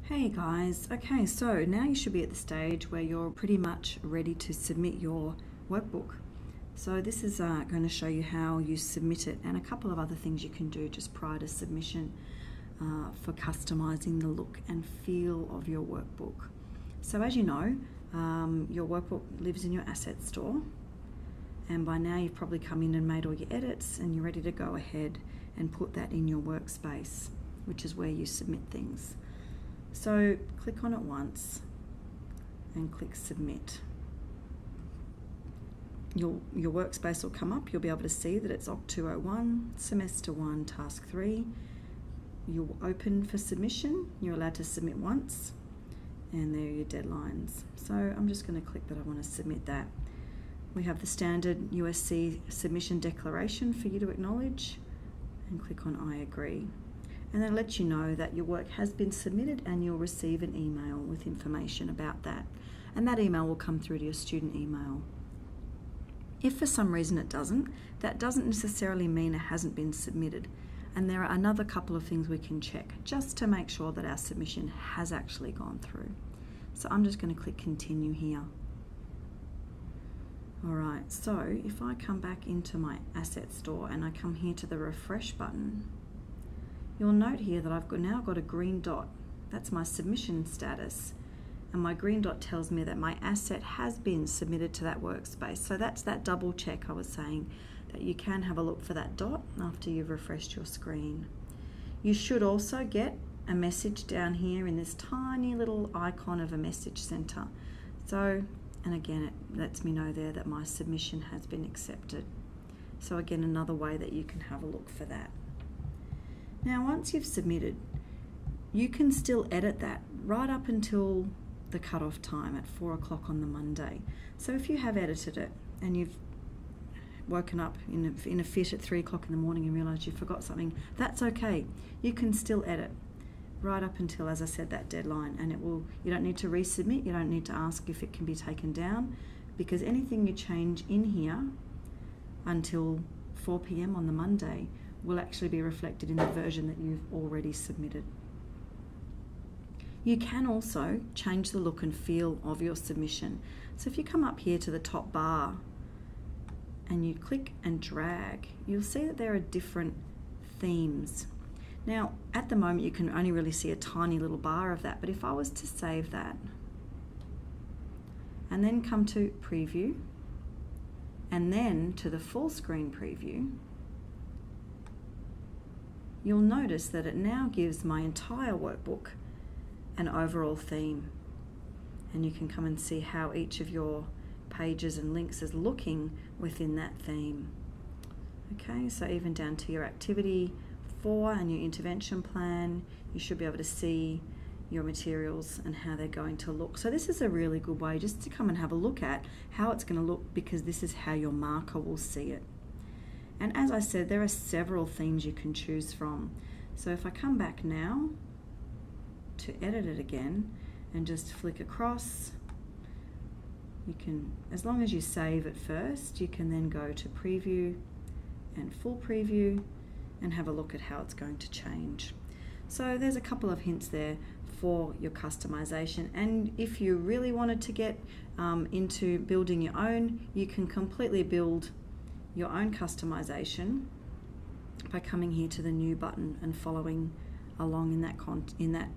Hey guys, okay, so now you should be at the stage where you're pretty much ready to submit your workbook. So this is going to show you how you submit it and a couple of other things you can do just prior to submission for customizing the look and feel of your workbook. So as you know, your workbook lives in your asset store, and by now you've probably come in and made all your edits and you're ready to go ahead and put that in your workspace, which is where you submit things. So click on it once and click submit. Your workspace will come up. You'll be able to see that it's OCC201, semester 1, task 3. You'll open for submission. You're allowed to submit once, and there are your deadlines. So I'm just going to click that I want to submit that. We have the standard USC submission declaration for you to acknowledge, and click on I agree. And then let you know that your work has been submitted and you'll receive an email with information about that. And that email will come through to your student email. If for some reason it doesn't, that doesn't necessarily mean it hasn't been submitted. And there are another couple of things we can check just to make sure that our submission has actually gone through. So I'm just going to click continue here. Alright, so if I come back into my asset store and I come here to the refresh button, you'll note here that I've now got a green dot. That's my submission status. And my green dot tells me that my asset has been submitted to that workspace. So that's that double check I was saying, that you can have a look for that dot after you've refreshed your screen. You should also get a message down here in this tiny little icon of a message center. So, and again, it lets me know there that my submission has been accepted. So again, another way that you can have a look for that. Now, once you've submitted, you can still edit that right up until the cutoff time at 4 o'clock on the Monday. So if you have edited it and you've woken up in a fit at 3 o'clock in the morning and realised you forgot something, that's okay. You can still edit right up until, as I said, that deadline, and you don't need to resubmit, you don't need to ask if it can be taken down, because anything you change in here until 4 p.m. on the Monday will actually be reflected in the version that you've already submitted. You can also change the look and feel of your submission. So if you come up here to the top bar and you click and drag, you'll see that there are different themes. Now, at the moment you can only really see a tiny little bar of that, but if I was to save that and then come to preview and then to the full screen preview, you'll notice that it now gives my entire workbook an overall theme. And you can come and see how each of your pages and links is looking within that theme. Okay, so even down to your activity 4 and your intervention plan, you should be able to see your materials and how they're going to look. So this is a really good way just to come and have a look at how it's going to look, because this is how your marker will see it. And as I said, there are several themes you can choose from. So if I come back now to edit it again and just flick across, you can, as long as you save it first, you can then go to preview and full preview and have a look at how it's going to change. So there's a couple of hints there for your customization, and if you really wanted to get into building your own, you can completely build your own customization by coming here to the new button and following along in that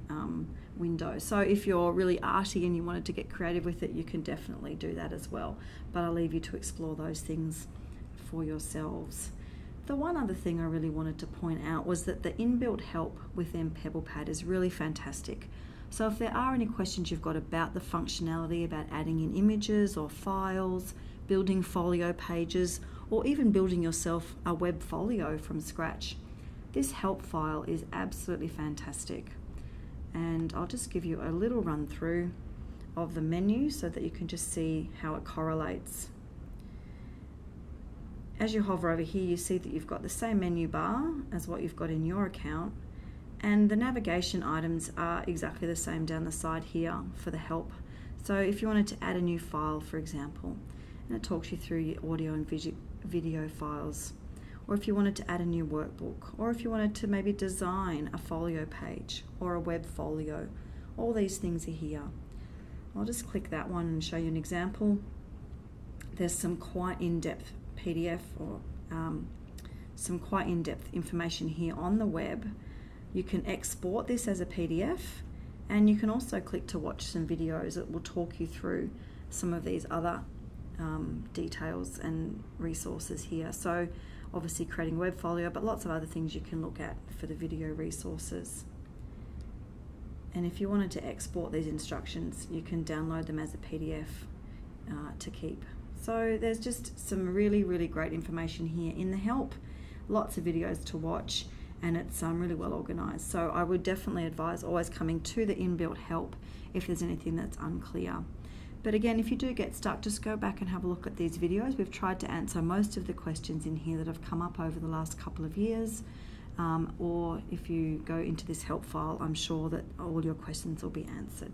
window. So if you're really arty and you wanted to get creative with it, you can definitely do that as well, but I'll leave you to explore those things for yourselves. The one other thing I really wanted to point out was that the inbuilt help within PebblePad is really fantastic. So if there are any questions you've got about the functionality, about adding in images or files, building folio pages, or even building yourself a web folio from scratch, this help file is absolutely fantastic. And I'll just give you a little run through of the menu so that you can just see how it correlates. As you hover over here, you see that you've got the same menu bar as what you've got in your account, and the navigation items are exactly the same down the side here for the help. So if you wanted to add a new file, for example, and it talks you through your audio and video files, or if you wanted to add a new workbook, or if you wanted to maybe design a folio page or a web folio, All these things are here. I'll just click that one and show you an example. There's some quite in-depth PDF or some quite in-depth information here on the web. You can export this as a PDF, and you can also click to watch some videos that will talk you through some of these other details and resources here. So obviously creating web folio, but lots of other things you can look at for the video resources. And if you wanted to export these instructions, you can download them as a PDF to keep. So there's just some really, really great information here in the help, lots of videos to watch, and it's really well organized. So I would definitely advise always coming to the inbuilt help if there's anything that's unclear. But again, if you do get stuck, just go back and have a look at these videos. We've tried to answer most of the questions in here that have come up over the last couple of years. Or if you go into this help file, I'm sure that all your questions will be answered.